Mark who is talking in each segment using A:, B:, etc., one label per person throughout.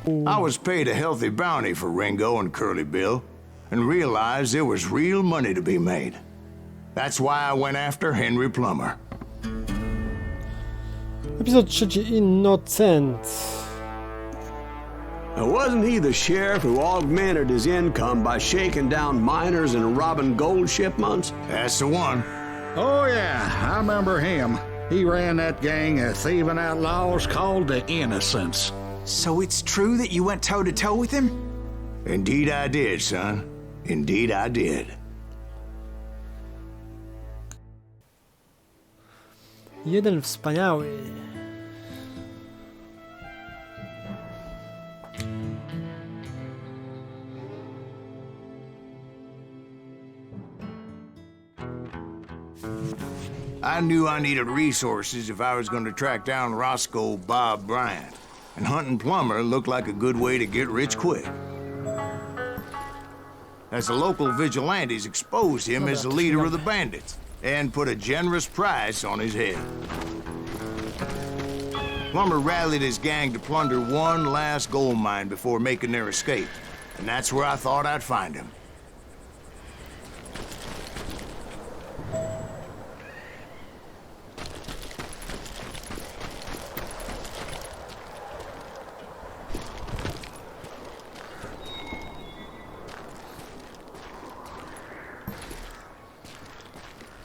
A: I was paid a healthy bounty for Ringo and Curly Bill, and realized there was real money to be made. That's why I went after Henrym Plummerem.
B: Epizod 3. Innocent.
C: Now, wasn't he the sheriff who augmented his income by shaking down miners and robbing gold shipments?
A: That's the one.
D: Oh, yeah, I remember him. He ran that gang of thieving outlaws called the Innocents.
E: So it's true that you went toe-to-toe with him?
A: Indeed I did, son. Indeed I did.
B: Jeden wspaniały.
A: I knew I needed resources if I was going to track down Roscoe Bob Bryant, and hunting Plummer looked like a good way to get rich quick. As the local vigilantes exposed him as the leader of the bandits, and put a generous price on his head. Plummer rallied his gang to plunder one last gold mine before making their escape, and that's where I thought I'd find him.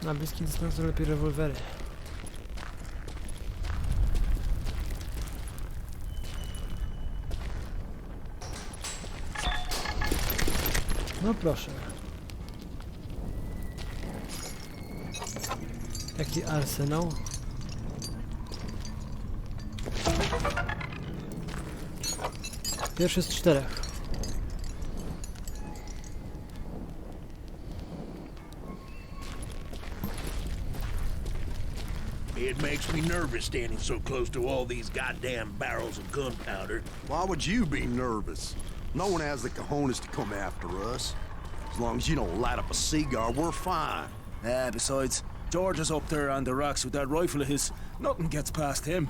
B: Na bliskiej dystansie lepiej rewolwery. No proszę. Jaki arsenał? Pierwszy z 4.
F: It makes me nervous standing so close to all these goddamn barrels of gunpowder.
G: Why would you be nervous? No one has the cojones to come after us. As long as you don't light up a cigar, we're fine.
H: Besides, George is up there on the rocks with that rifle of his. Nothing gets past him.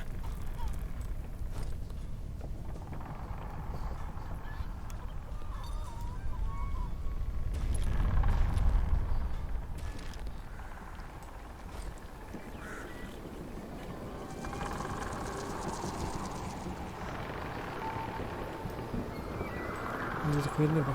B: Nie tylko jednego.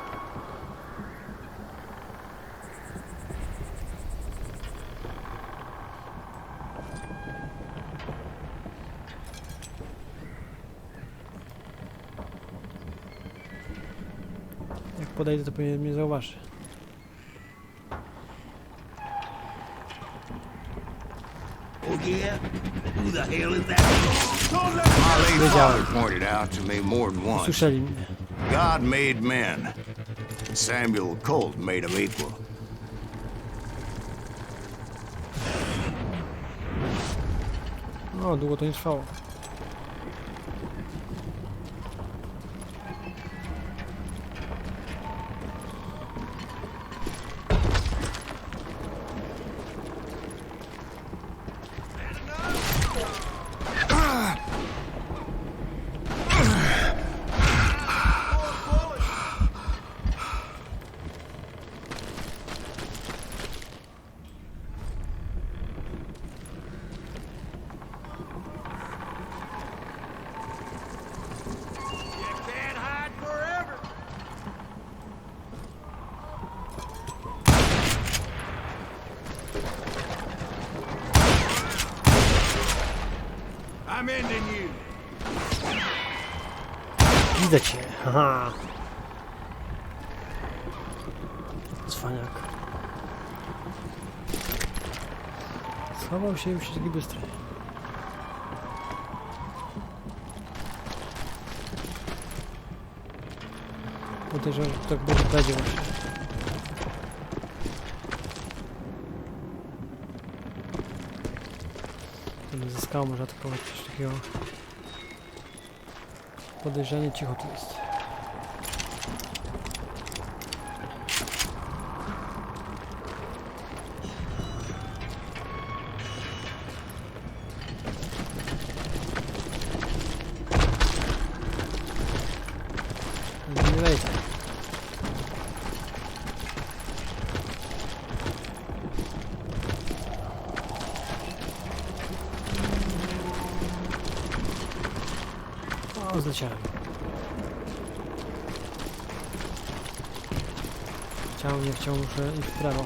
B: Jak podejdę, to powinien mnie zauważy.
F: Oh yeah? Who the hell is that?
A: My late father pointed out to me more than once.
B: Słyszeli mnie.
A: God made men. Samuel Colt made them equal.
B: No, długo to nie trwało.
F: I'm ending you.
B: Widzę cię. Haha. Cwaniak. Schował się i już taki bystry. Podejrzewam, że tak będzie właśnie. Ze skałą można atakować coś takiego. Podejrzanie cicho tu jest. O, zleciałem. Chciał, nie chciał, muszę iść w prawo.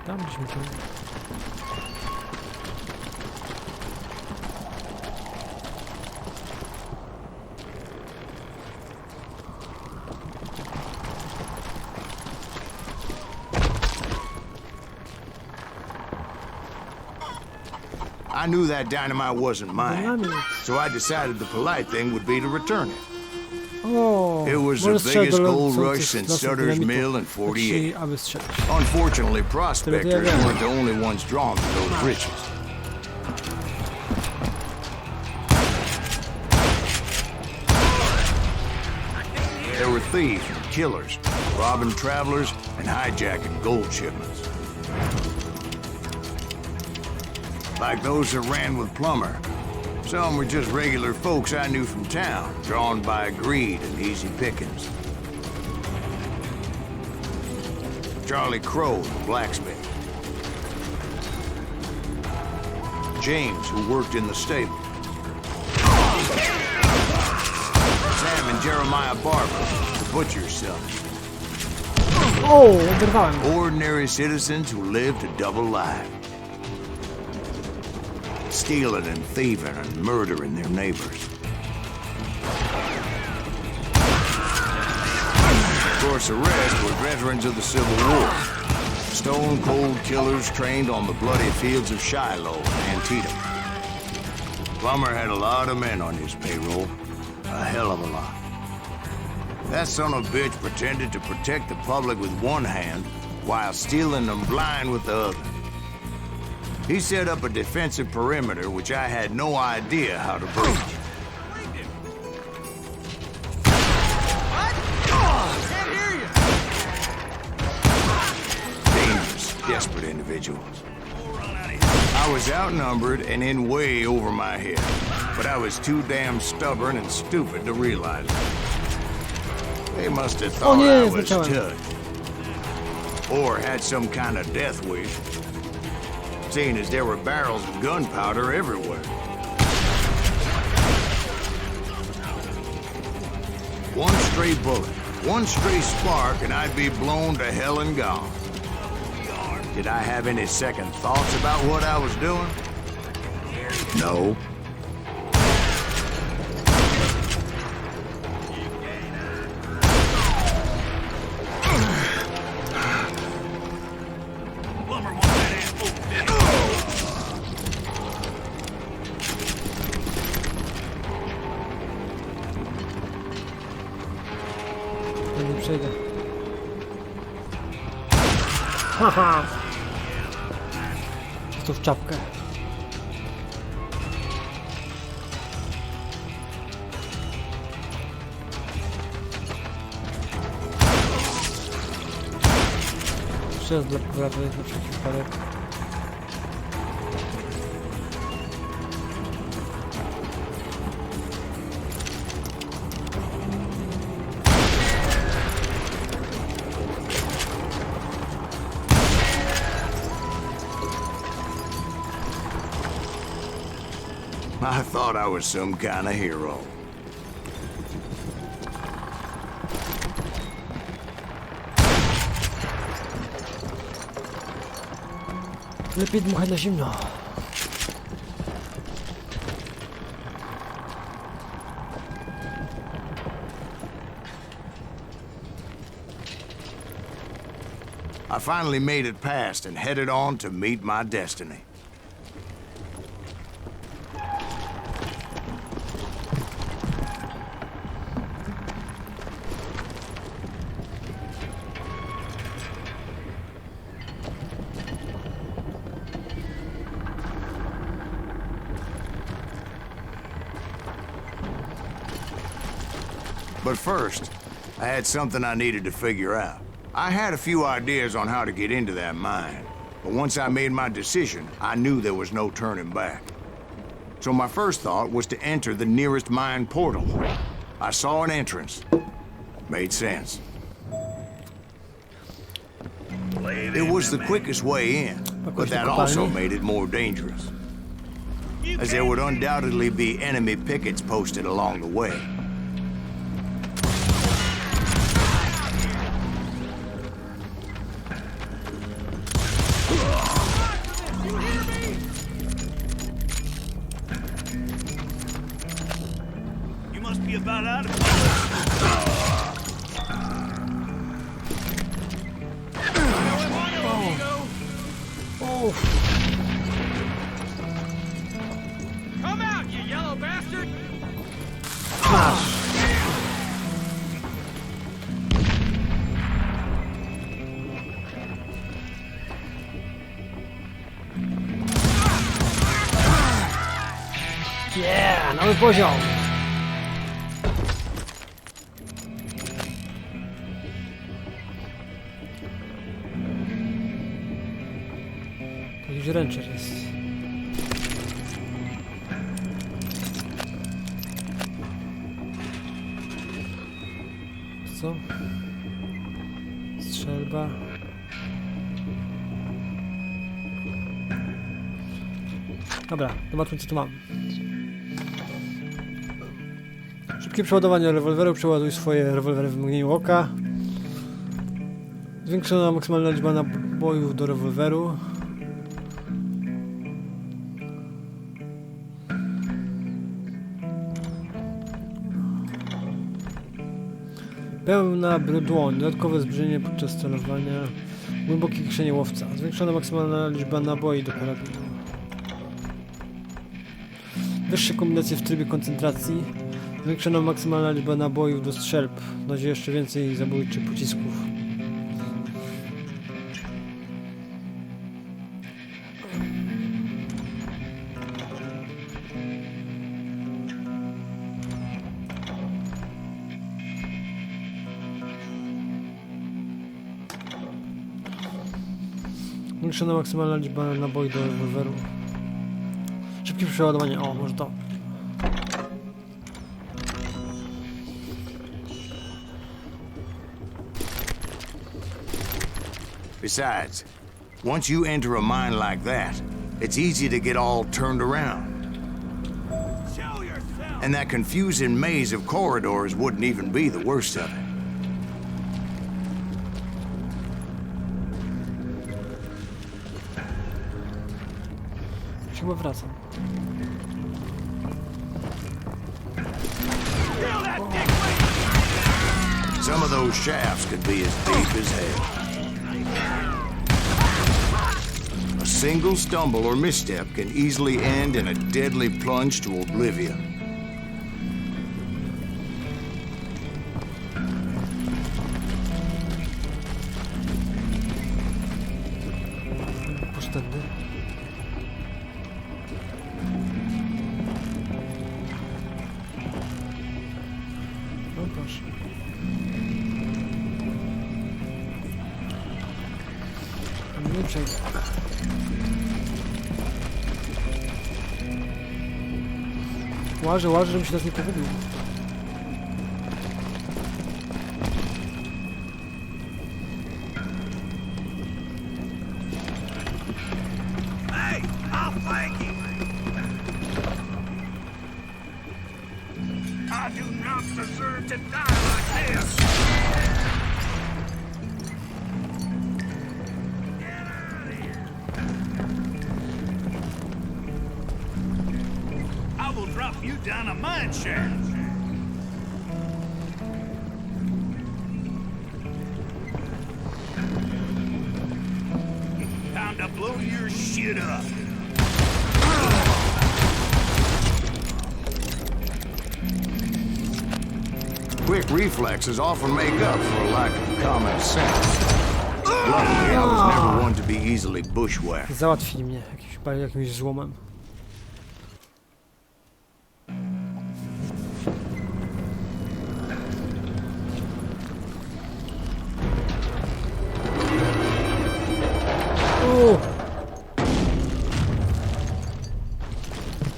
B: Tam byśmy tu...
A: I knew that dynamite wasn't mine, so I decided the polite thing would be to return it.
B: O,
A: It was the biggest gold rush since Sutter's Mill in 48. Unfortunately, prospectors weren't the only ones drawn to those riches. There were thieves and killers, robbing travelers and hijacking gold shipments. Like those that ran with Plummer. Some were just regular folks I knew from town, drawn by greed and easy pickings. Charlie Crow, the blacksmith. James, who worked in the stable. Sam and Jeremiah Barber, the butcher's son.
B: O, oberwałem.
A: Ordinary citizens who lived a double life. Stealing and thieving and murdering their neighbors. Of course, the rest were veterans of the Civil War. Stone-cold killers trained on the bloody fields of Shiloh and Antietam. Plummer had a lot of men on his payroll. A hell of a lot. That son of a bitch pretended to protect the public with one hand while stealing them blind with the other. He set up a defensive perimeter which I had no idea how to breach. Dangerous, desperate individuals. I was outnumbered and in way over my head, but I was too damn stubborn and stupid to realize it. They must have thought I was touched. Or had some kind of death wish. Seeing as there were barrels of gunpowder everywhere. One stray bullet, one stray spark, and I'd be blown to hell and gone. Did I have any second thoughts about what I was doing? No.
B: Nie przejdę. Haha! To w czapkę. Jeszcze raz dla prawej, na wszelki wypadek.
A: I thought I was some kind of hero.
B: Lepiej dmuchać na zimno.
A: I finally made it past and headed on to meet my destiny. But first, I had something I needed to figure out. I had a few ideas on how to get into that mine, but once I made my decision, I knew there was no turning back. So my first thought was to enter the nearest mine portal. I saw an entrance. Made sense. It was the quickest way in, but that also made it more dangerous, as there would undoubtedly be enemy pickets posted along the way.
F: You must be about out of
H: Come out, you yellow bastard!
B: Yeah, nowy poziom. To jakiś ręczek jest. Co? Strzelba. Dobra, zobaczmy co tu mam. Szybkie przeładowanie rewolweru. Przeładuj swoje rewolwery w mgnieniu oka. Zwiększona maksymalna liczba nabojów do rewolweru. Pełna dłoń. Dodatkowe zbliżenie podczas celowania. Głębokie kieszenie łowca. Zwiększona maksymalna liczba naboi do karabinu. Wyższe kombinacje w trybie koncentracji. Zwiększona maksymalna liczba nabojów do strzelb. Na razie jeszcze więcej zabójczych pocisków. Zwiększona maksymalna liczba naboi do rewolweru. Szybkie przeładowanie. O, może to.
A: Besides, once you enter a mine like that, it's easy to get all turned around. And that confusing maze of corridors wouldn't even be the worst of it.
B: Chyba wracam.
A: Some of those shafts could be as deep as hell. A single stumble or misstep can easily end in a deadly plunge to oblivion.
B: Postępny. No proszę. Nie przejdę. Łażę, żebym się nas nie pogubił.
F: Hey, I'll thank you. I do not deserve to die like this. Get out of here. I will drop you down a mine shaft. Time to blow your shit up.
A: Quick reflexes often make up for a lack of common sense. Luckily, I was never one to be easily bushwhacked.
B: Załatwili mnie jakimś złomem.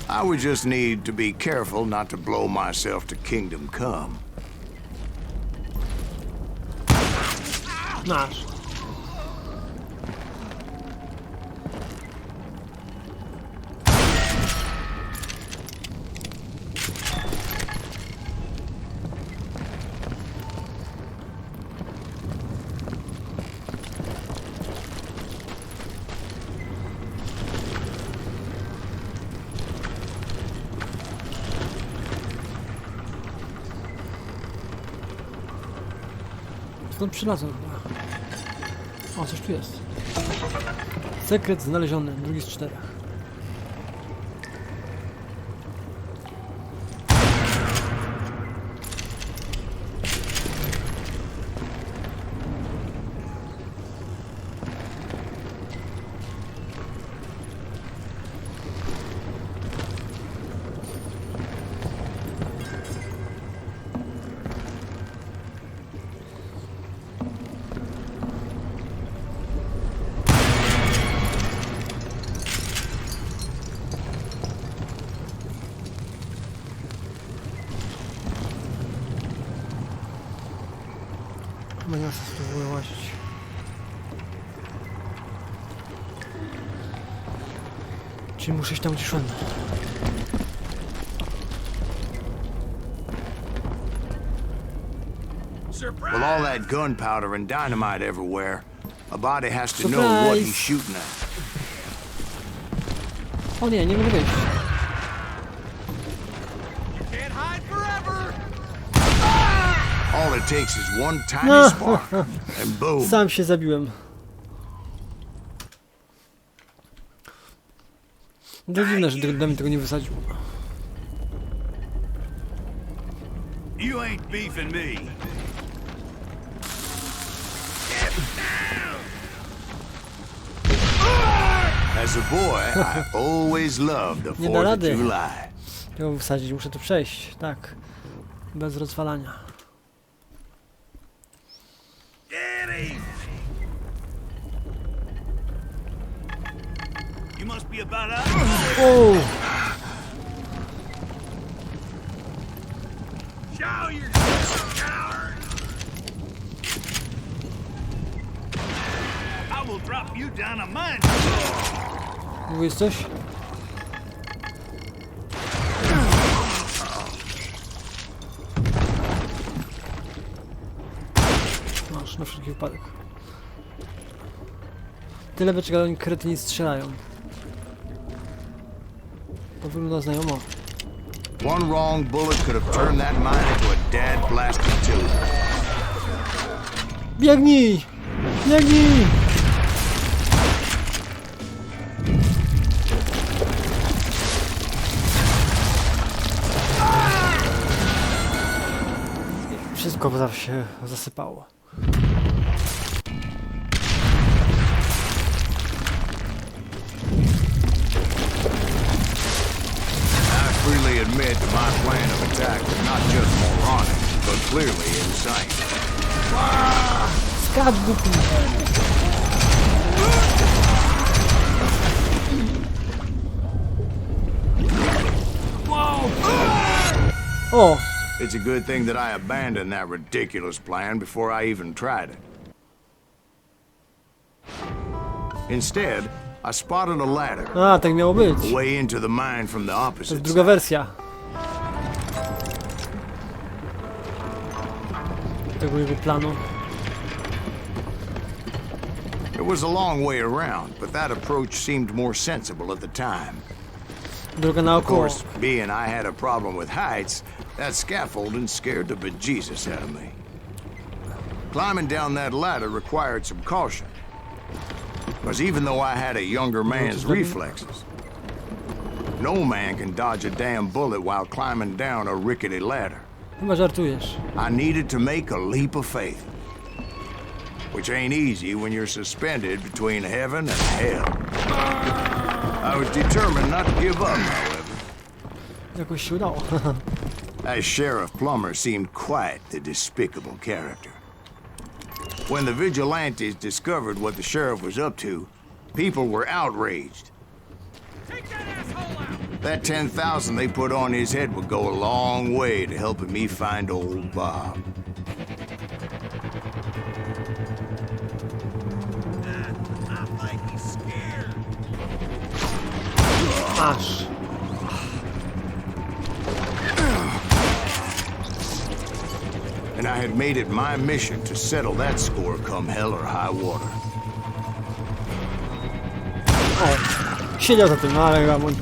A: I I would just need to be careful not to blow myself to kingdom come.
B: Masz. Stąd przylazłem chyba. O, coś tu jest. Sekret znaleziony, drugi z 4. No ja spróbuję łazić. Czyli muszę iść tam, gdzie szłem.
A: With all that gunpowder and dynamite everywhere, a body has to know what he's shooting at.
B: O nie, nie mogę wyjść.
A: All it takes is one tiny spark, and boom.
B: Sam się zabiłem. To dziwne, że Demi tego nie wysadził.
A: You ain't beefing me. As a boy, I always loved the
B: Nie da
A: 4th of
B: rady.
A: July.
B: Chciałbym wysadzić, muszę tu przejść. Tak. Bez rozwalania.
A: You must be about us.
B: O!
A: Show yourself, coward! I will drop you down a mine.
B: Mówisz coś? Masz, na wszelki wypadek. Tyle beczka, oni kretyni strzelają. To wygląda znajomo.
A: One wrong bullet could have turned that mine into a dad blasted tube.
B: Biegnij! Biegnij! Wszystko zaraz się zasypało.
A: Freely admit that my plan of attack was not just moronic, but clearly insane.
B: Skacz, głupi! O!
A: It's a good thing that I abandoned that ridiculous plan before I even tried it. Instead, I spotted a ladder.
B: A, tak miało być.
A: Way into the mine from the
B: To
A: opposite
B: jest druga
A: side.
B: wersja. Tego jego planu.
A: It was a long way around, but that approach seemed more sensible at the time.
B: Droga
A: Of
B: naokoło.
A: course, being I had a problem with heights, that scaffolding scared the bejesus out of me. Climbing down that ladder required some caution. Because even though I had a younger man's reflexes, no man can dodge a damn bullet while climbing down a rickety ladder.
B: Chyba żartujesz.
A: I needed to make a leap of faith. Which ain't easy when you're suspended between heaven and hell. I was determined not to give up, however.
B: Jakoś się udało.
A: As Sheriff Plummer seemed quite the despicable character. When the vigilantes discovered what the sheriff was up to, people were outraged.
F: Take that asshole out!
A: That 10,000 they put on his head would go a long way to helping me find old Bob.
F: I might be scared.
B: Masz.
A: And I had made it my mission to settle that score come hell or high water.
B: O, siedział za tym, no ale Ramon.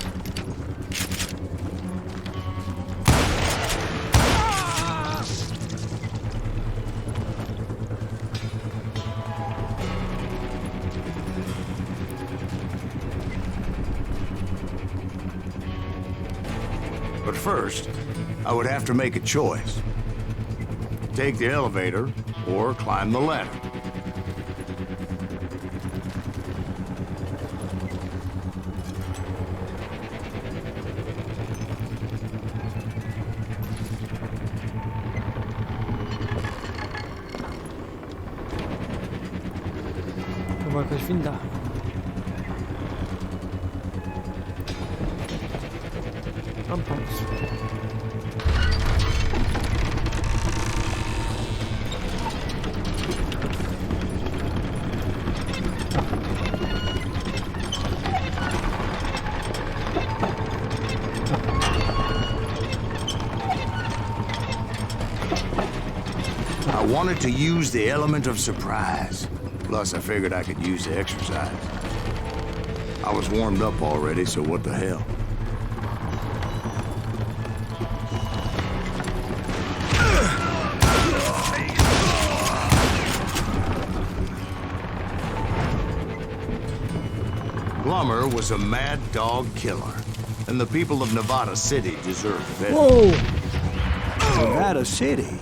A: But first, I would have to make a choice. Take the elevator or climb the ladder.
B: Chyba jakaś winda. Mam pomysł.
A: I wanted to use the element of surprise. Plus, I figured I could use the exercise. I was warmed up already, so what the hell? Plummer was a mad dog killer, and the people of Nevada City deserved better.
B: Whoa!
C: Nevada City?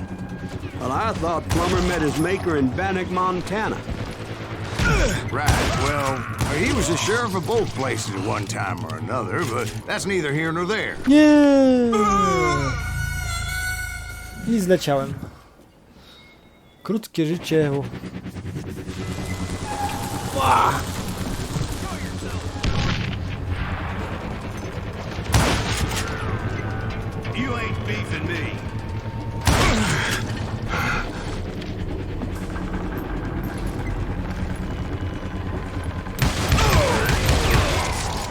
C: Well, I thought Plummer met his maker in Bannock, Montana.
A: Right, well, he was the sheriff of both places at one time or another, but that's neither here nor there.
B: Nie! I zleciałem. Krótkie życie. Ła!
A: You ain't beefing me.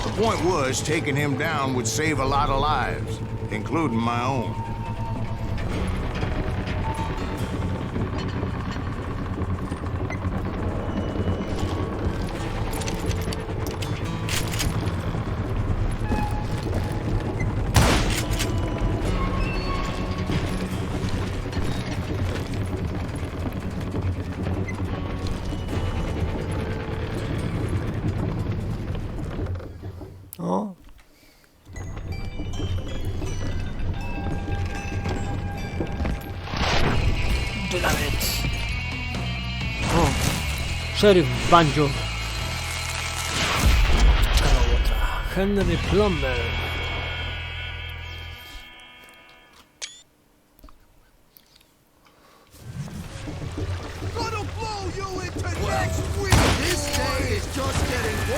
A: The point was, taking him down would save a lot of lives, including my own.
B: O. Dynamit. O. Szeryf bandziorów. Henrym Plummerem.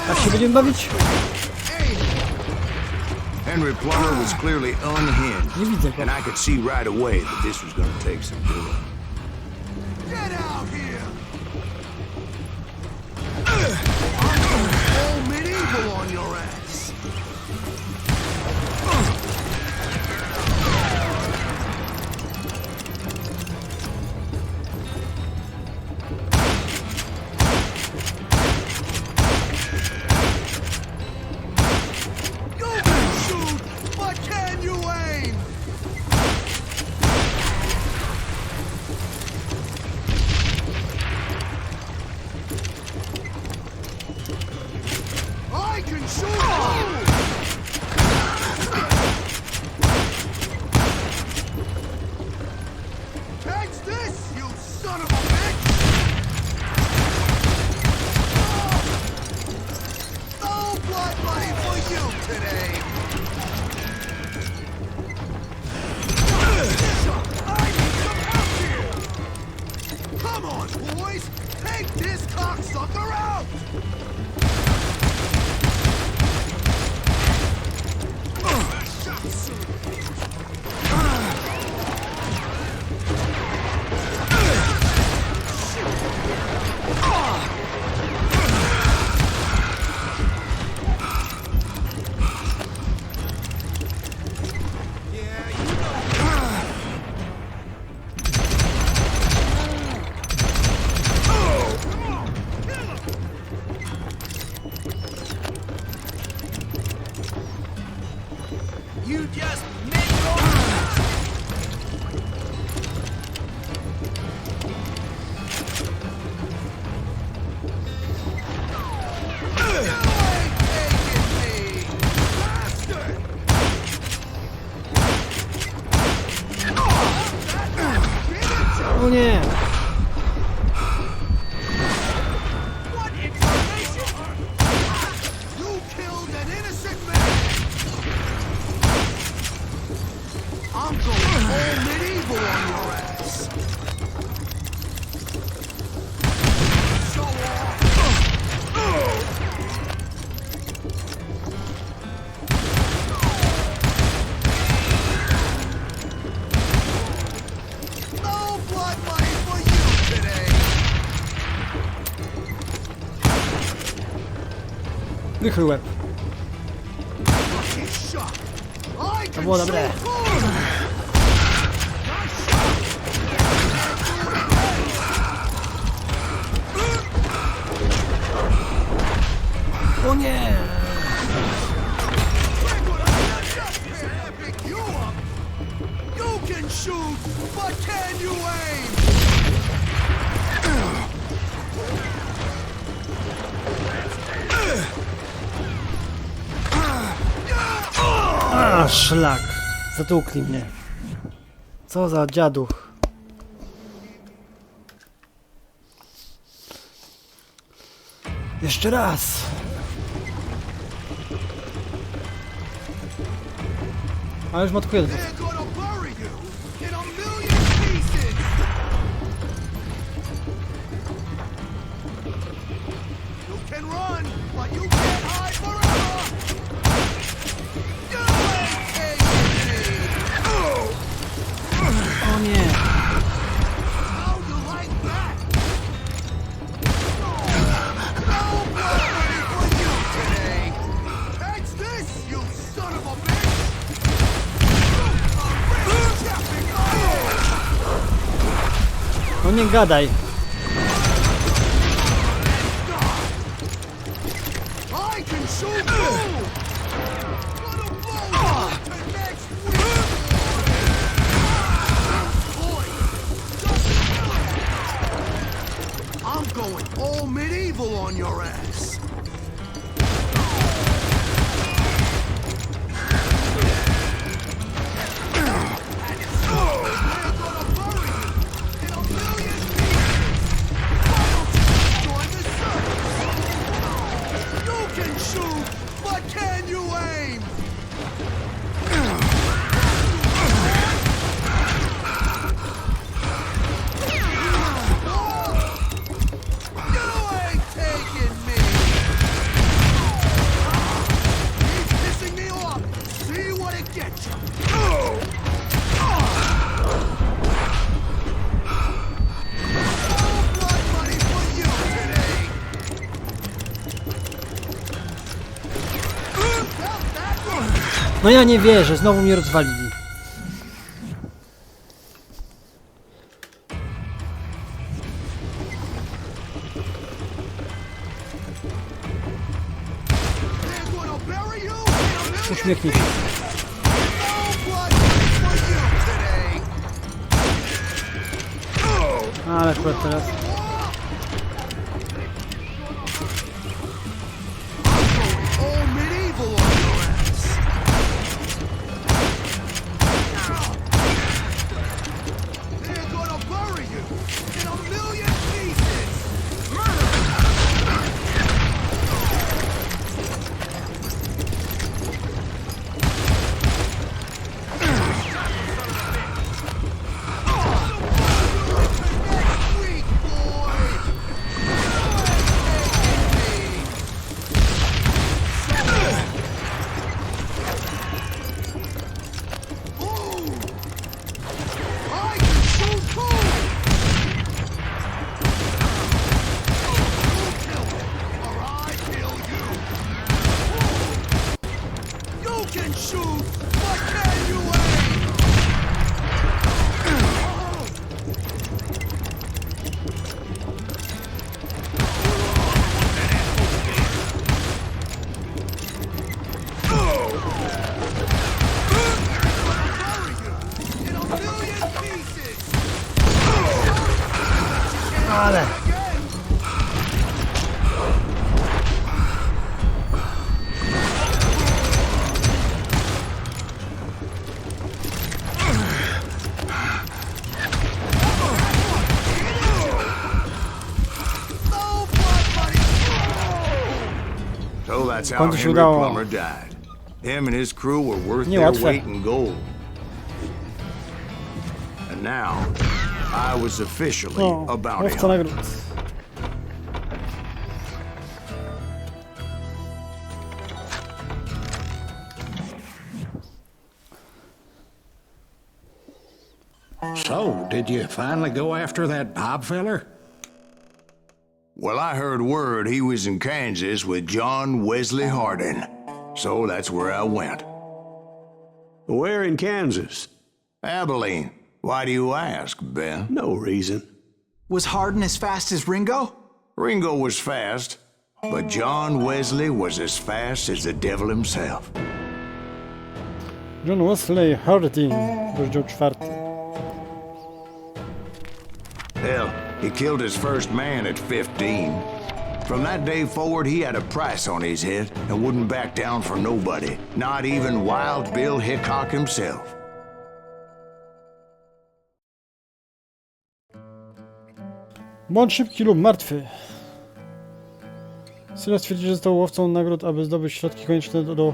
B: Tak się będziemy bawić?
A: Henrym Plummerem was clearly unhinged,
B: Nie widzę go.
A: and I could see right away that this was going to take some doing.
G: Get out here! All medieval on your ass! You can shoot, but can you aim? I can shoot! Catch this, you son of a bitch! No blood money for you today! I need some help here! Come on, boys! Take this cocksucker out!
H: just make your
B: O nie!
G: What information? You killed an innocent man! I'm going full medieval on your ass! Show off! No blood money for you today!
B: Wychyl łeb.
G: Fucking shot! I
B: To
G: can
B: było dobre.
G: shoot cool.
B: O nie!
G: Pick you up. You can shoot, but can you aim?
B: A, szlak! Zatłukli mnie. Co za dziaduch. Jeszcze raz! A już matkuję.
G: They're gonna bury you in a million pieces. You can run, but you can't hide forever. You ain't taking me.
B: O nie!
G: How you like that? No blood money for you today. Take this, you son of a bitch.
B: No nie gadaj!
G: I can shoot you! Gonna blow up to next week! Boy, just I'm going all medieval on your ass! They're gonna bury you in a million pieces! Why don't you just join the circus? You can shoot, but can you aim? You ain't taking me! He's pissing me off! See what it gets you! No blood money for you today! How's that one?
B: No ja nie wierzę, znowu mnie rozwalili.
G: They're gonna bury you in a million
B: Uśmiechnij się.
G: No blood money for you today!
B: Ale akurat teraz.
G: All medieval on your ass! They're gonna bury you in a million pieces! Next week, boy! Ooh! I can shoot too! You kill him, or I kill you! You can shoot, but can you aim?
A: So that's how
B: końcu się
A: Henrym
B: udało.
A: Plummer died. Him and his crew were worth their
B: Niełatwe.
A: weight in gold. And now, I was officially
B: O,
A: a bounty
B: łowca
A: hunter.
B: nagród.
D: So, did you finally go after that Bob feller?
A: Well, I heard word he was in Kansas with John Wesley Hardin. So that's where I went.
C: Where in Kansas?
A: Abilene. Why do you ask, Ben?
C: No reason.
E: Was Hardin as fast as Ringo?
A: Ringo was fast, but John Wesley was as fast as the devil himself.
B: John Wesley Hardin, rozdział 4.
A: Hell, he killed his first man at 15. From that day forward, he had a price on his head and wouldn't back down for nobody, not even Wild Bill Hickok himself.
B: Bądź szybki lub martwy. Syla stwierdzi, że został łowcą nagród, aby zdobyć środki konieczne do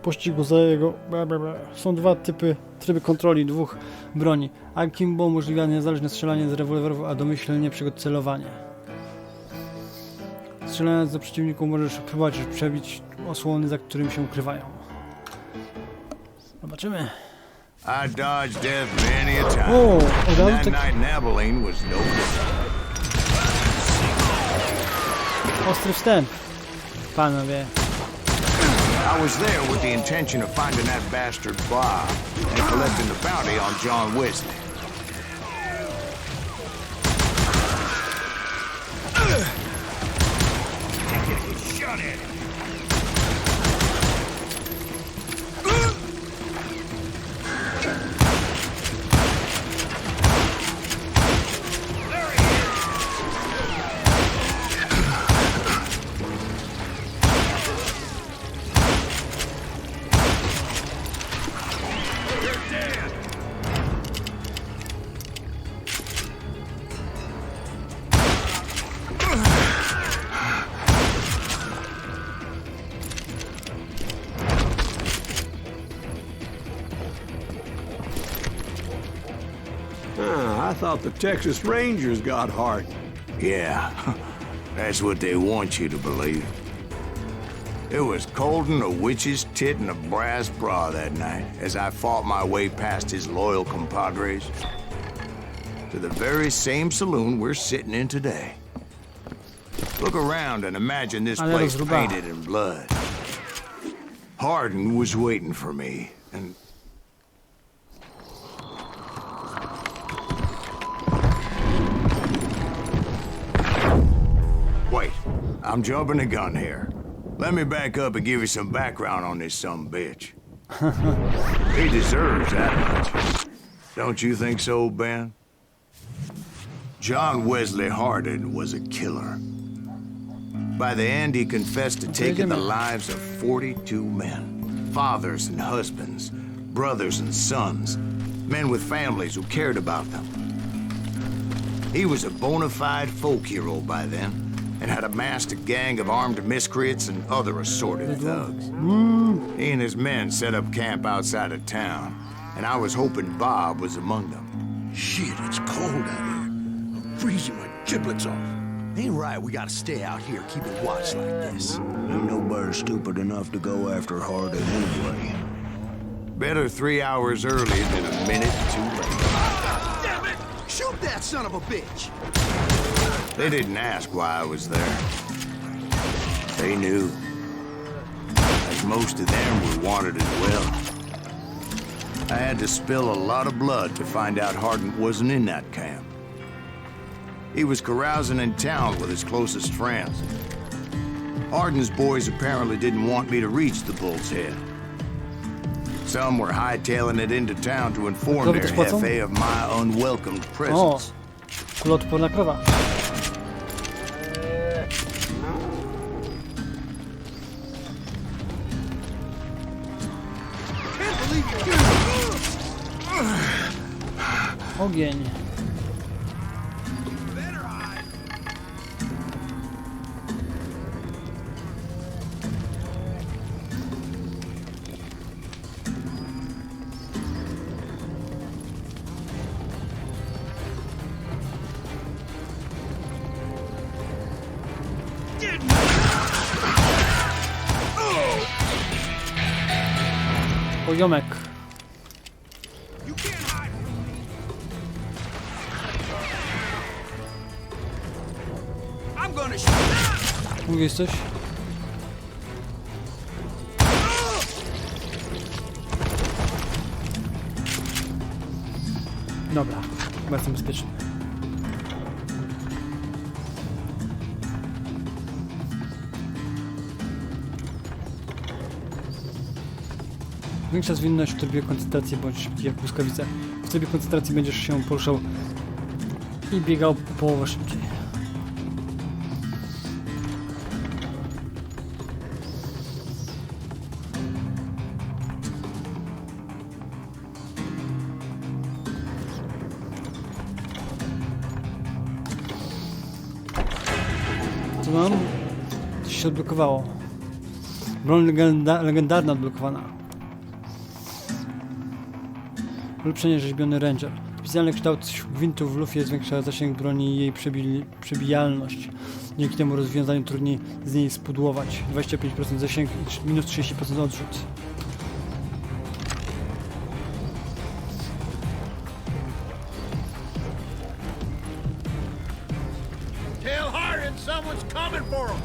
B: pościgu za jego... Są dwa tryby kontroli dwóch broni. Akimbo umożliwia niezależne strzelanie z rewolwerów, a domyślnie przycelowanie. Strzelając do przeciwników możesz próbować przebić osłony, za którymi się ukrywają. Zobaczymy.
A: I dodged death many a time.
B: O, od razu
A: That
B: tak
A: night in Abilene was no good.
B: ostry wstęp. Panowie.
A: I was there with the intention of finding that bastard Bob and collecting the bounty on John Wesley.
F: Shot at him.
C: I thought the Texas Rangers got Hardin.
A: Yeah, that's what they want you to believe. It was cold and a witch's tit and a brass bra that night as I fought my way past his loyal compadres to the very same saloon we're sitting in today. Look around and imagine this
B: Ale
A: place
B: rozruba.
A: painted in blood. Hardin was waiting for me, and wait, I'm jumping the gun here. Let me back up and give you some background on this sumbitch. He deserves that much. Don't you think so, Ben? John Wesley Hardin was a killer. By the end, he confessed to taking the lives of 42 men. Fathers and husbands, brothers and sons, men with families who cared about them. He was a bona fide folk hero by then, and had amassed a gang of armed miscreants and other assorted thugs. He and his men set up camp outside of town, and I was hoping Bob was among them.
F: Shit, it's cold out here. I'm freezing my giblets off.
G: Ain't right, we gotta stay out here keeping watch like this. Ain't nobody stupid enough to go after Hardin anyway.
A: Better 3 hours early than a minute too late.
G: Damn it! Shoot that son of a bitch!
A: They didn't ask why I was there. They knew. As most of them were wanted as well. I had to spill a lot of blood to find out Hardin wasn't in that camp. He was carousing in town with his closest friends. Hardin's boys apparently didn't want me to reach the Bull's Head. Some were hightailing it into town to inform their jefe of my unwelcomed
B: O,
A: presence.
B: kuloodporna krowa. Ogień. Poziomek. Mówisz coś? Dobra, chyba jestem bezpieczny. Większa zwinność w trybie koncentracji bądź szybki jak błyskawica. W trybie koncentracji będziesz się poruszał i biegał połowę szybciej. Co mam? Coś się odblokowało. Broń legendarna odblokowana. Ulepszenie rzeźbiony ranger. Specjalny kształt gwintu w lufie zwiększa zasięg broni i jej przebijalność. Dzięki temu rozwiązaniu trudniej z niej spudłować. 25% zasięg i minus 30% odrzut.
F: Tell Hardin someone's coming for him.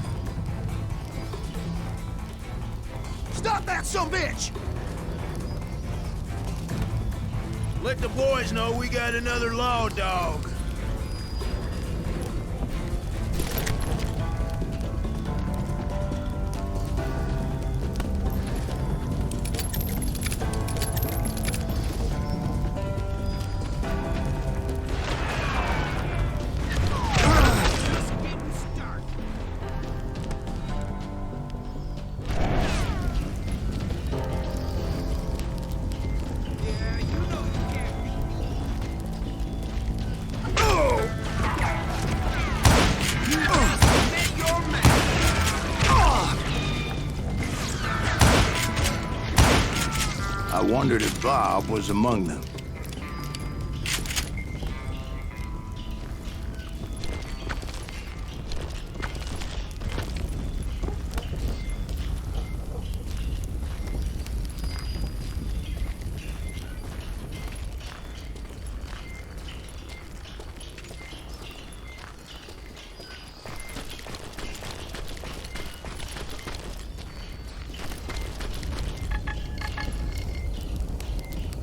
G: Stop that sumbitch!
F: Let the boys know we got another law dog.
A: I wondered if Bob was among them.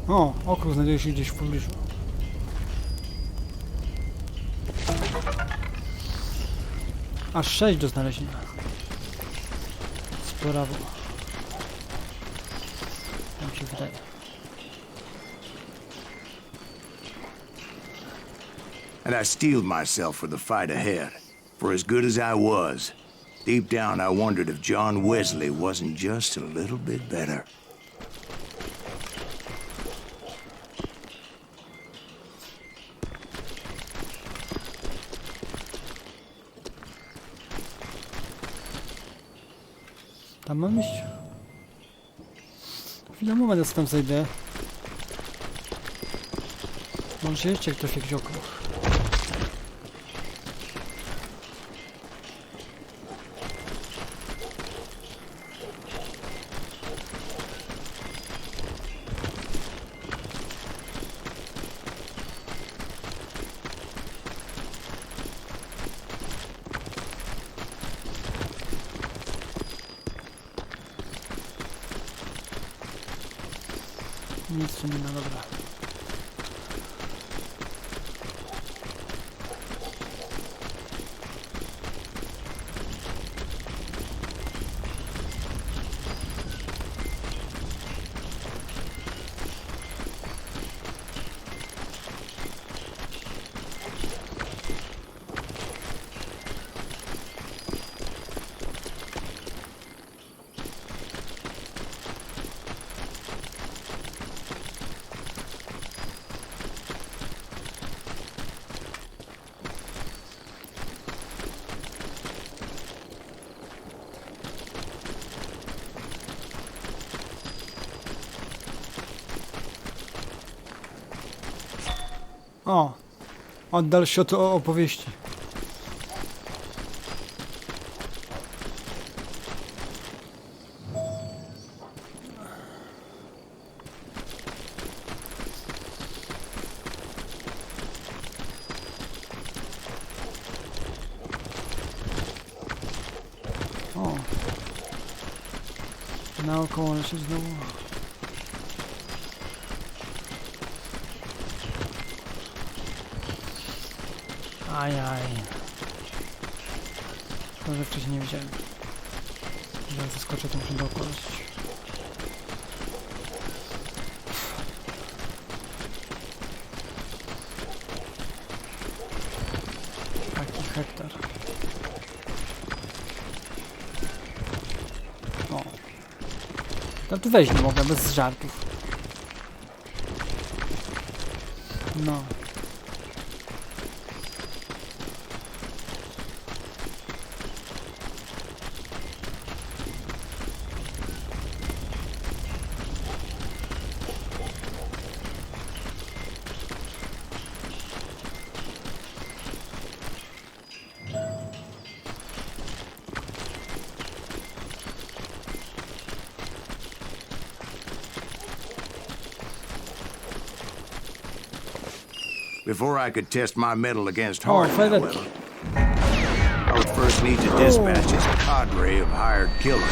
B: O, okrug znajduje się gdzieś w pobliżu. Aż 6 do znalezienia. Sporawo. Jak się wydaje.
A: And I steeled myself for the fight ahead. For as good as I was, deep down I wondered if John Wesley wasn't just a little bit better.
B: Tam mam iść? Chwilę, moment, ja tam zejdę. Może jeszcze ktoś jakiś okrąg. Nic nie ma, dobra. O! Oddal się od opowieści. Naokoło lecieć znowu. Ajaj. Szkoda, że wcześniej nie widziałem. Jeżeli zaskoczę, to muszę dookoła lecieć. Taki hektar. O. No tu wejść nie mogę, bez żartów. No.
A: Before I could test my mettle against
B: O,
A: Hardin, however,
B: fajeczki.
A: I would first need to dispatch his cadre of hired killers.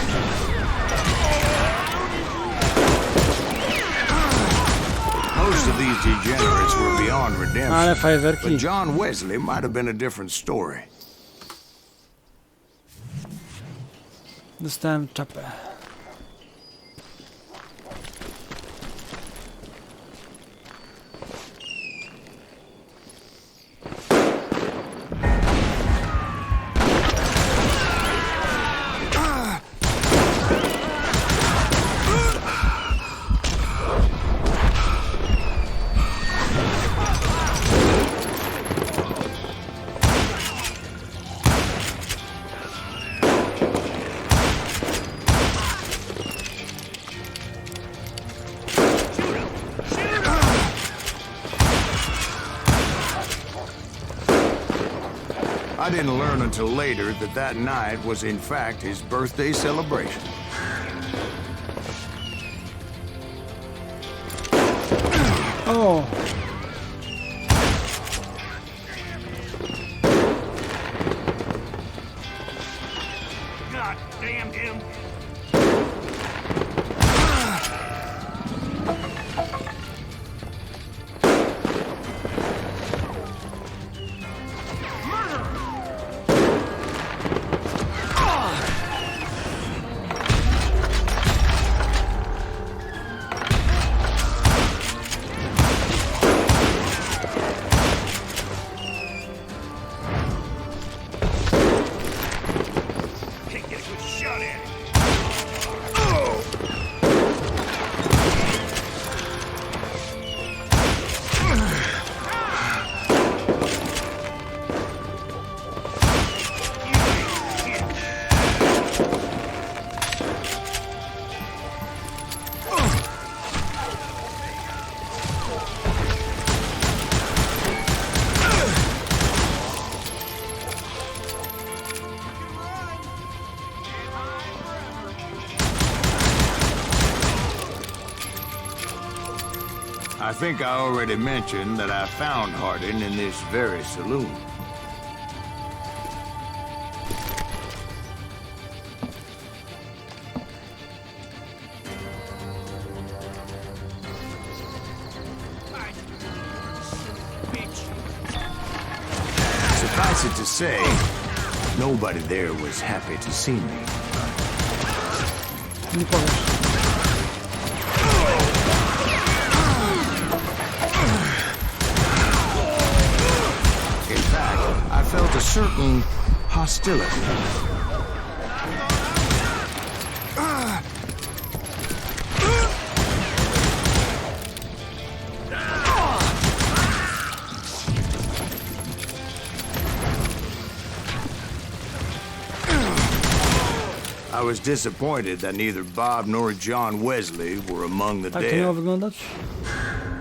A: Most of these degenerates were beyond
B: Ale
A: redemption,
B: fajerwerki.
A: but John Wesley might have been a different story.
B: Dostałem czapę.
A: I didn't learn until later that that night was in fact his birthday celebration.
B: O!
F: God damn him! Can't get a good shot at it.
A: I think I already mentioned that I found Hardin in this very saloon. Suffice it to say, nobody there was happy to see me.
B: Nie powiesz.
A: In fact, I felt a certain hostility. I was disappointed that neither Bob nor John Wesley were among the
B: Tak to miało
A: dead.
B: wyglądać?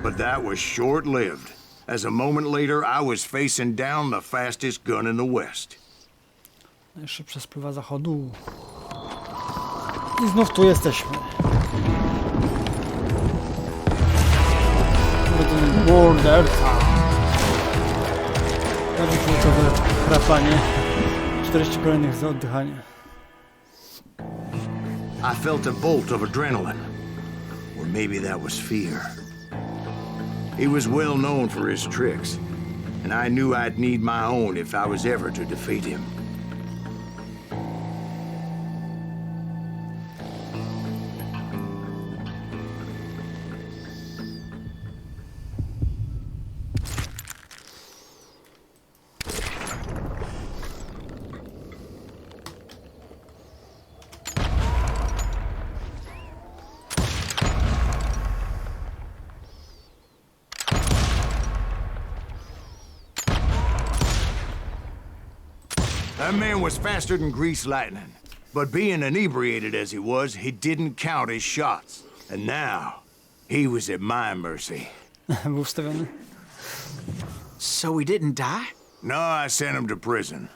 A: But that was short-lived, as a moment later I was facing down the fastest gun in the West.
B: Najszybsza spływa zachodu. I znów tu jesteśmy. Morderca. Dwuminutowe chrapanie. 40 kolejnych za oddychanie.
A: I felt a bolt of adrenaline. Or maybe that was fear. He was well known for his tricks, and I knew I'd need my own if I was ever to defeat him. That man was faster than greased lightning. But being inebriated as he was, he didn't count his shots. And now, he was at my mercy.
B: Był wstawiony.
E: So he didn't die?
A: No, I sent him to prison.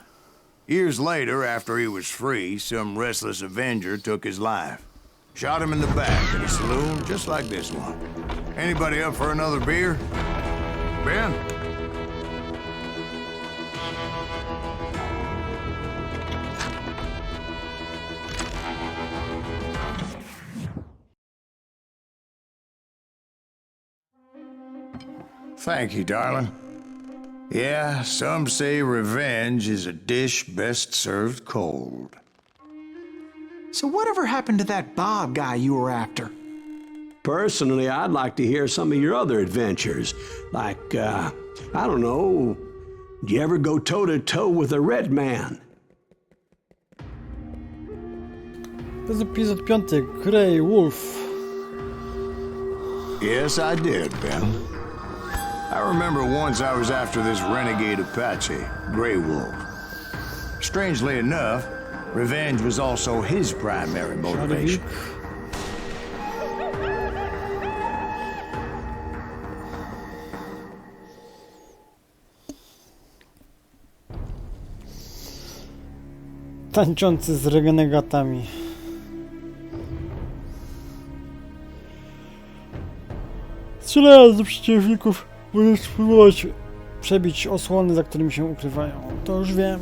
A: Years later, after he was free, some restless avenger took his life. Shot him in the back in a saloon just like this one. Anybody up for another beer? Ben? Thank you, darling. Yeah, some say revenge is a dish best served cold.
E: So whatever happened to that Bob guy you were after?
C: Personally, I'd like to hear some of your other adventures. Like, I don't know, did you ever go toe-to-toe with a red man?
B: To jest epizod 5. Grey Wolf.
A: Yes, I did, Ben. I remember once I was after this renegade Apache, Grey Wolf. Strangely enough, revenge was also his primary motivation.
B: Tańczący z renegatami. Strzelając do przeciwników, możesz spróbować przebić osłony, za którymi się ukrywają. To już wiem.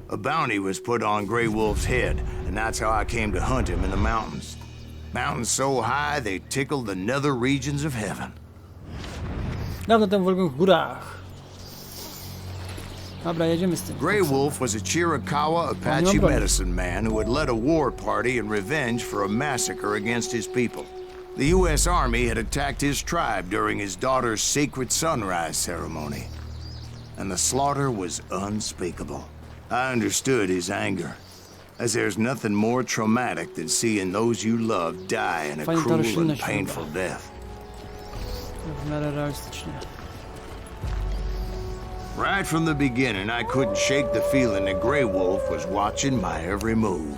A: A bounty was put on Grey Wolf's head, and that's how I came to hunt him in the mountains. Mountains so high they tickled the nether regions of heaven.
B: Dawno temu w wielkich górach. Dobra, jedziemy z tym.
A: Grey Wolf was a Chiricahua Apache medicine man who had led a war party in revenge for a massacre against his people. The U.S. Army had attacked his tribe during his daughter's sacred sunrise ceremony, and the slaughter was unspeakable. I understood his anger, as there's nothing more traumatic than seeing those you love die in a cruel and painful death.
B: W miarę realistycznie.
A: Right from the beginning, I couldn't shake the feeling that Grey Wolf was watching my every move.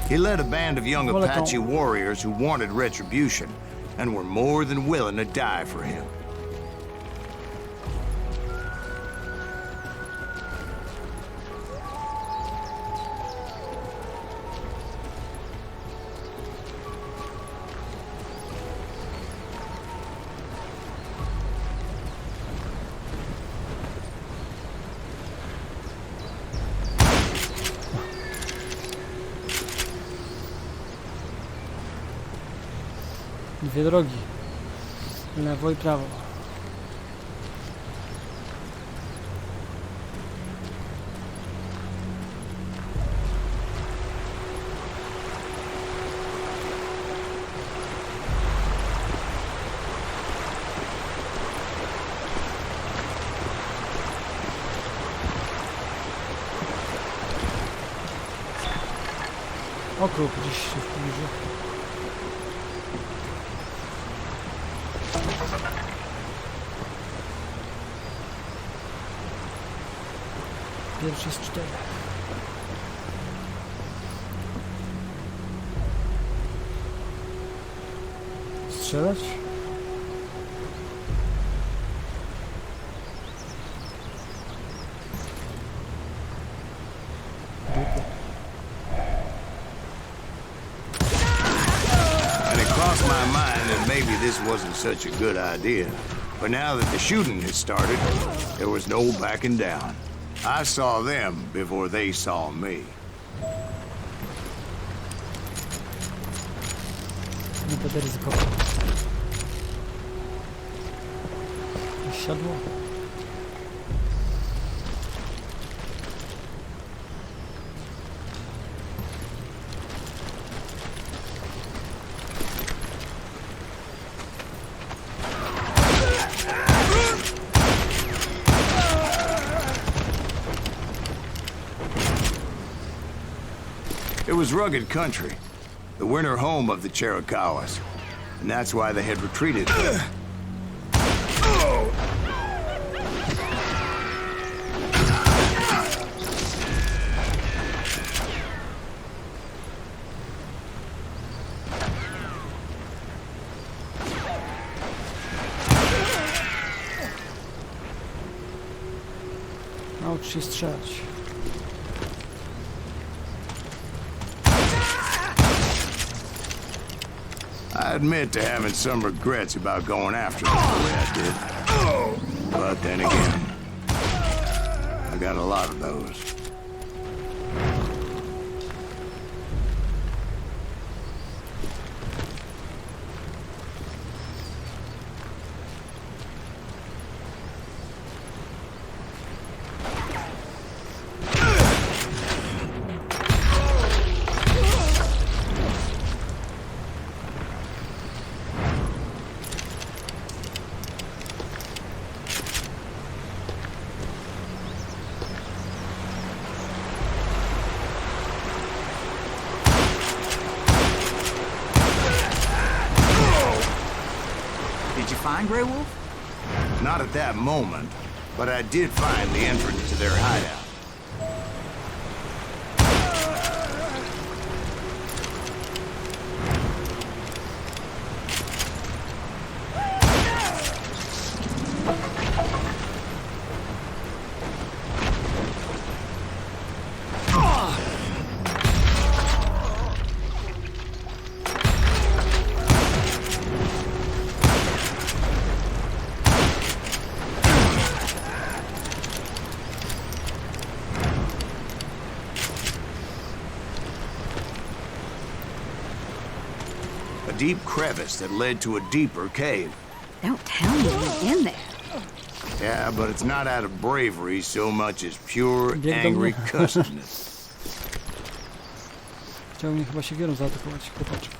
A: He led a band of young Apache warriors who wanted retribution and were more than willing to die for him.
B: Dwie drogi. Lewo i prawo. Okrąg gdzieś się w pobliżu. Pierwszy z 4. Strzelać?
A: And it crossed my mind that maybe this wasn't such a good idea. But now that the shooting had started, there was no backing down. I saw them before they saw me.
B: Nie będę ryzykował. Siadło.
A: It was rugged country, the winter home of the Chiricahuas, and that's why they had retreated.
B: Naucz się strzelać.
A: I admit to having some regrets about going after them the way I did. But then again, I got a lot of those.
E: Did you find Grey Wolf?
A: Not at that moment, but I did find the entrance to their hideout. A deep crevice that led to a deeper cave.
I: Don't tell me you're in there.
A: Yeah, but it's not out of bravery so much as pure,
B: Bieg do
A: angry
B: mnie.
A: cussedness.
B: Chciał mnie chyba siekierą zaatakować, chłopaczek.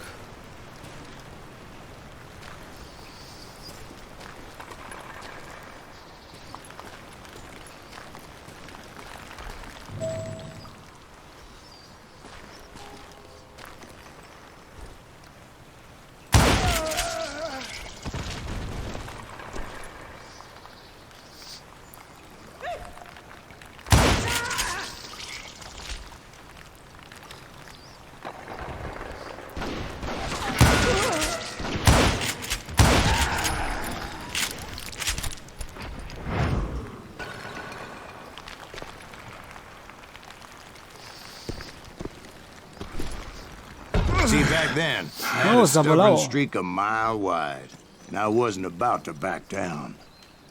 A: See, back then, I had
B: Oh,
A: a stubborn
B: zabolało.
A: streak a mile wide, and I wasn't about to back down.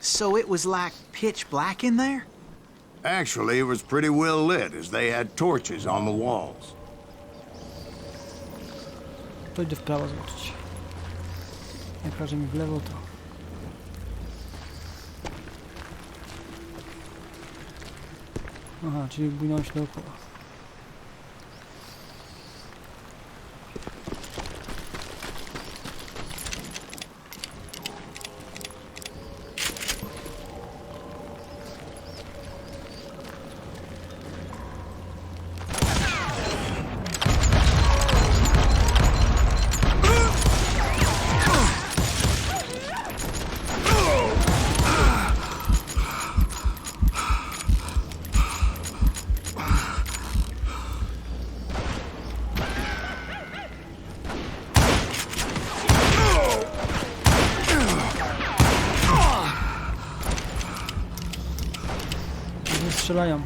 E: So it was like pitch black in there?
A: Actually, it was pretty well lit, as they had torches on the walls.
B: To idę w prawo zobaczyć. Jak każe mi w lewo, to... Aha, czyli bujnąłem się dookoła. Strzelają.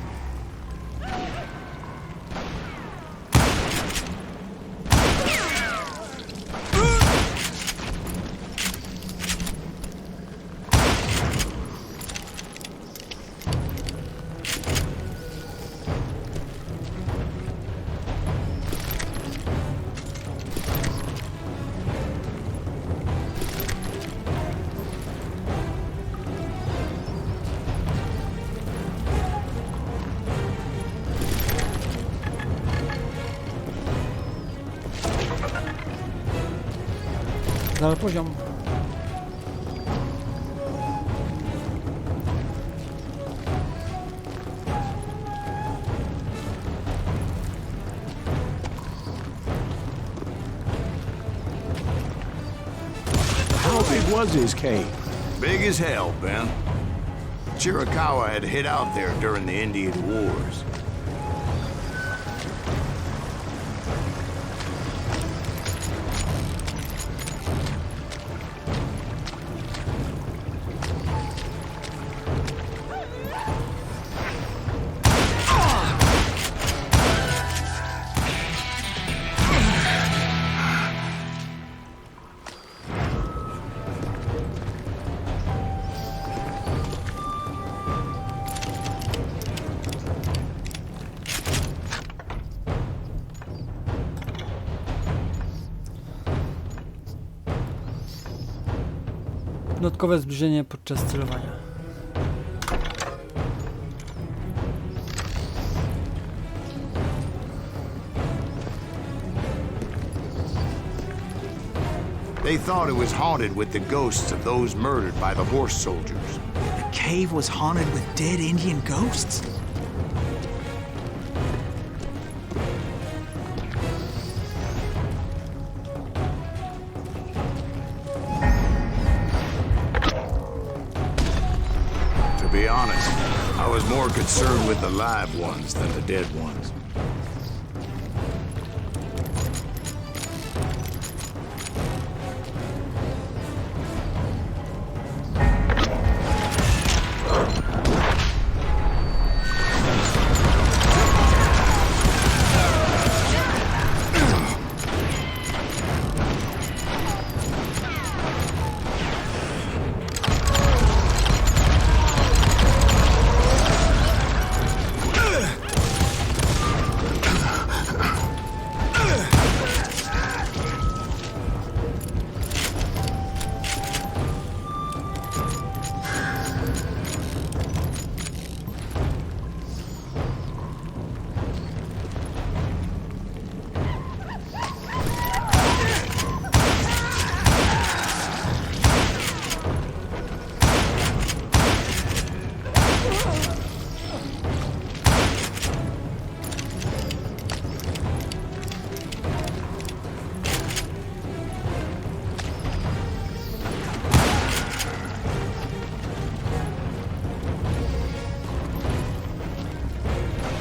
B: cały poziom.
C: How big was his cave?
A: Big as hell, Ben. Chiricahua had hid out there during the Indian Wars.
B: Dodatkowe zbliżenie podczas celowania.
A: They thought it was haunted with the ghosts of those murdered by the horse soldiers.
E: The cave was haunted with dead Indian ghosts?
A: To be honest, I was more concerned with the live ones than the dead ones.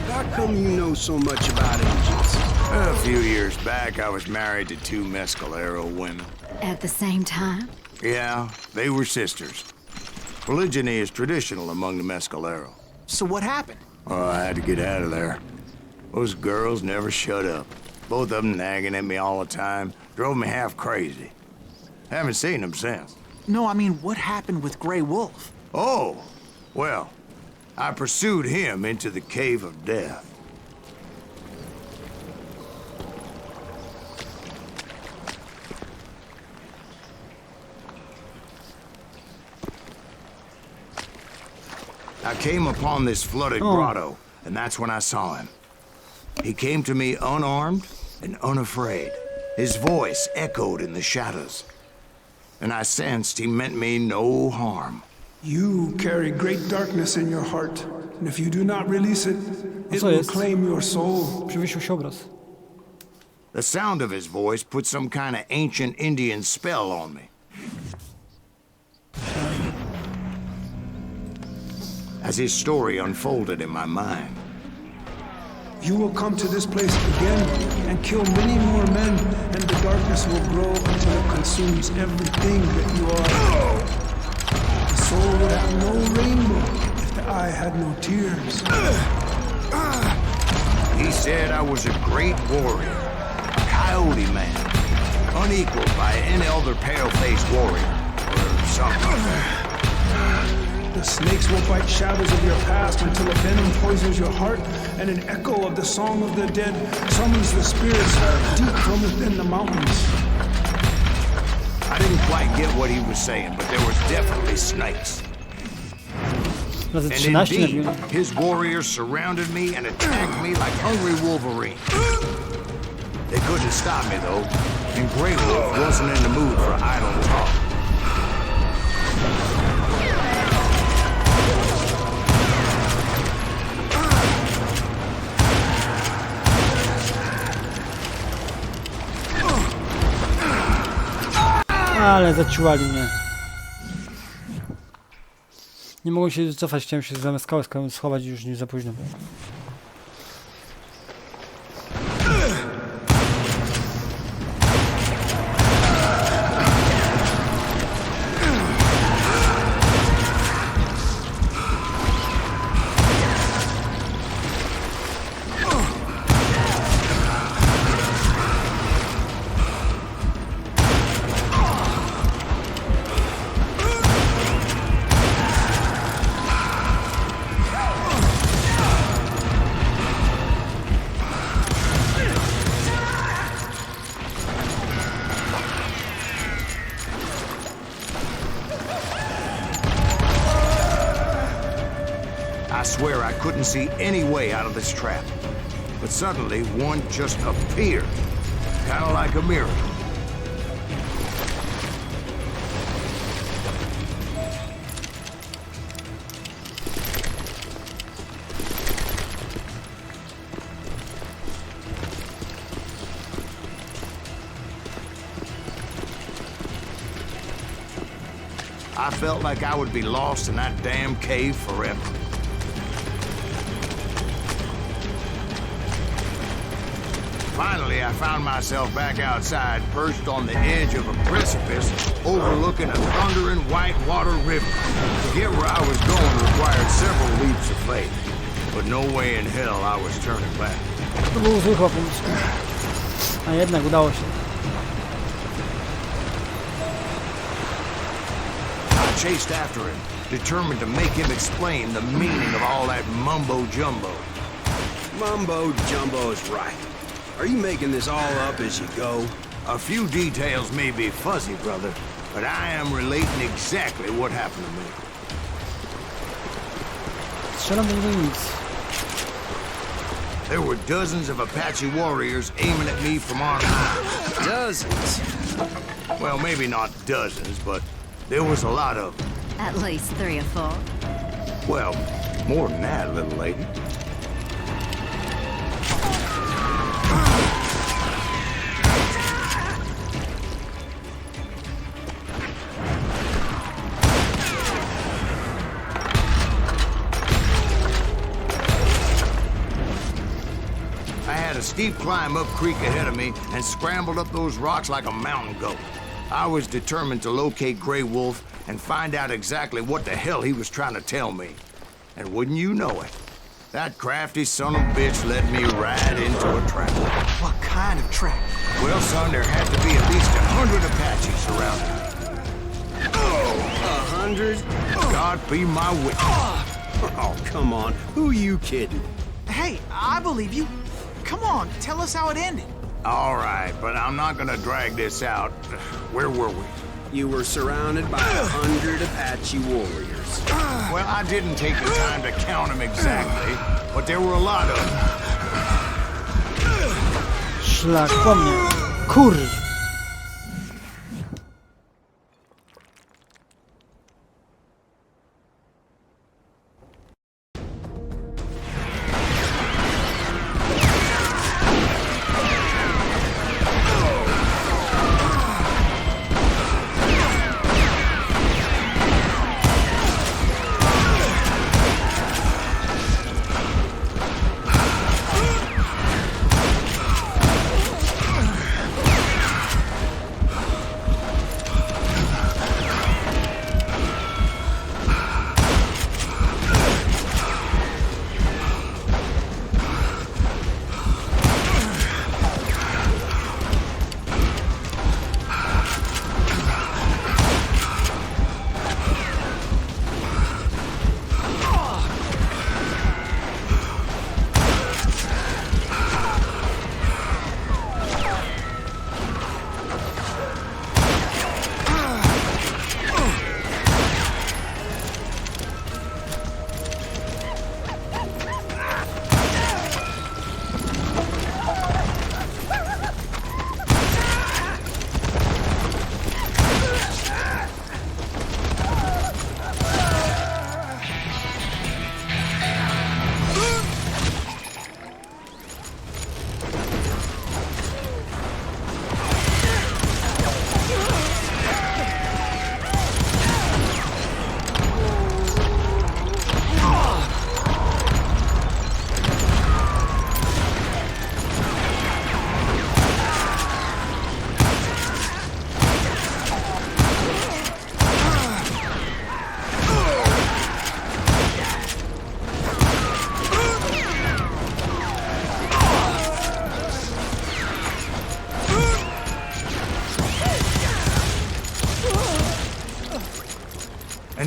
C: How come you know so much about Indians?
A: A few years back, I was married to two Mescalero women.
I: At the same time?
A: Yeah, they were sisters. Polygyny is traditional among the Mescalero.
E: So what happened?
A: Oh, I had to get out of there. Those girls never shut up. Both of them nagging at me all the time. Drove me half crazy. Haven't seen them since.
E: No, I mean, what happened with Grey Wolf?
A: Oh, well, I pursued him into the Cave of Death. I came upon this flooded grotto, and that's when I saw him. He came to me unarmed and unafraid. His voice echoed in the shadows, and I sensed he meant me no harm.
J: You carry great darkness in your heart, and if you do not release it, it will claim your soul.
B: Przywiesił się obraz.
A: The sound of his voice put some kind of ancient Indian spell on me. As his story unfolded in my mind.
J: You will come to this place again and kill many more men, and the darkness will grow until it consumes everything that you are. The soul would have no rainbow if the eye had no tears.
A: He said I was a great warrior, a coyote man, unequaled by any other pale-faced warrior, or something.
J: The snakes will bite shadows of your past until a venom poisons your heart, and an echo of the song of the dead summons the spirits deep from within the mountains.
A: I didn't quite get what he was saying, but there was definitely snakes.
B: Razy
A: And
B: 13
A: indeed,
B: nabiłem.
A: his warriors surrounded me and attacked me like hungry wolverines. They couldn't stop me, though. and Grey Wolf wasn't in the mood for idle talk.
B: Ale zaciłali mnie. Nie mogłem się cofać, chciałem się zamiast skałę schować i już nie za późno.
A: I swear I couldn't see any way out of this trap. But suddenly, one just appeared. Kind of like a miracle. I felt like I would be lost in that damn cave forever. Finally, I found myself back outside, perched on the edge of a precipice, overlooking a thundering whitewater river. To get where I was going required several leaps of faith, but no way in hell I was turning back.
B: To był zły chłopiec. A jednak udało się.
A: I chased after him, determined to make him explain the meaning of all that mumbo-jumbo.
C: Mumbo-jumbo is right. Are you making this all up as you go?
A: A few details may be fuzzy, brother, but I am relating exactly what happened to me.
B: Strzelam do niego nic.
A: There were dozens of Apache warriors aiming at me from on high.
C: Dozens?
A: Well, maybe not dozens, but there was a lot of them.
I: At least 3 or 4.
A: Well, more than that, little lady. A steep climb up creek ahead of me and scrambled up those rocks like a mountain goat. I was determined to locate Grey Wolf and find out exactly what the hell he was trying to tell me. And wouldn't you know it, that crafty son of a bitch led me right into a trap.
E: What kind of trap?
A: Well, son, there had to be at least 100 Apaches around me.
C: 100?
A: God be my witness.
C: Oh, come on. Who are you kidding?
E: Hey, I believe you. Come on, tell us how it ended.
A: All right, but I'm not gonna drag this out. Where were we?
C: You were surrounded by 100 Apache warriors.
A: Well, I didn't take the time to count them exactly, but there were a lot of them.
B: Szlak po mnie. Kurw.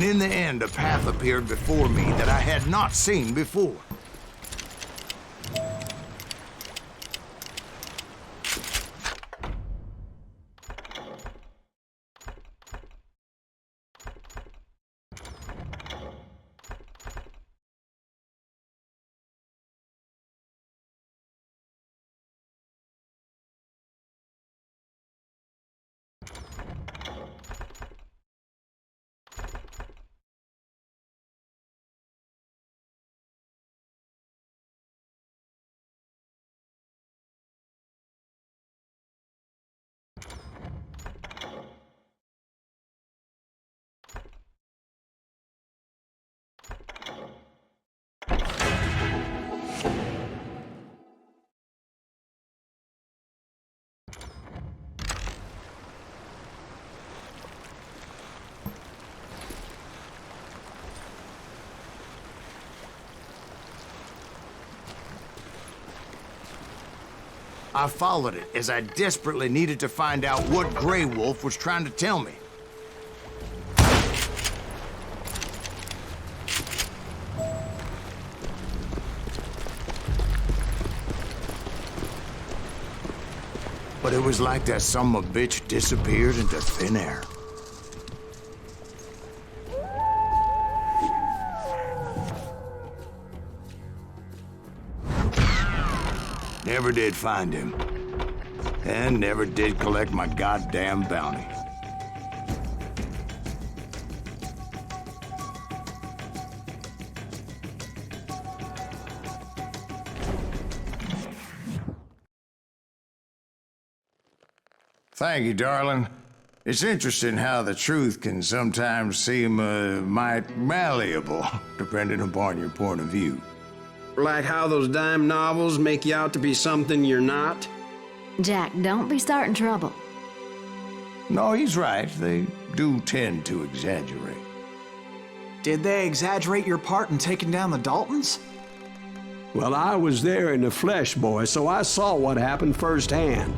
A: in the end, a path appeared before me that I had not seen before. I followed it as I desperately needed to find out what Grey Wolf was trying to tell me. But it was like that son of a bitch disappeared into thin air. Never did find him. And never did collect my goddamn bounty. Thank you, darling. It's interesting how the truth can sometimes seem might malleable, depending upon your point of view.
K: Like how those dime novels make you out to be something you're not?
I: Jack, don't be starting trouble.
A: No, he's right. They do tend to exaggerate.
E: Did they exaggerate your part in taking down the Daltons?
C: Well, I was there in the flesh, boy, so I saw what happened firsthand.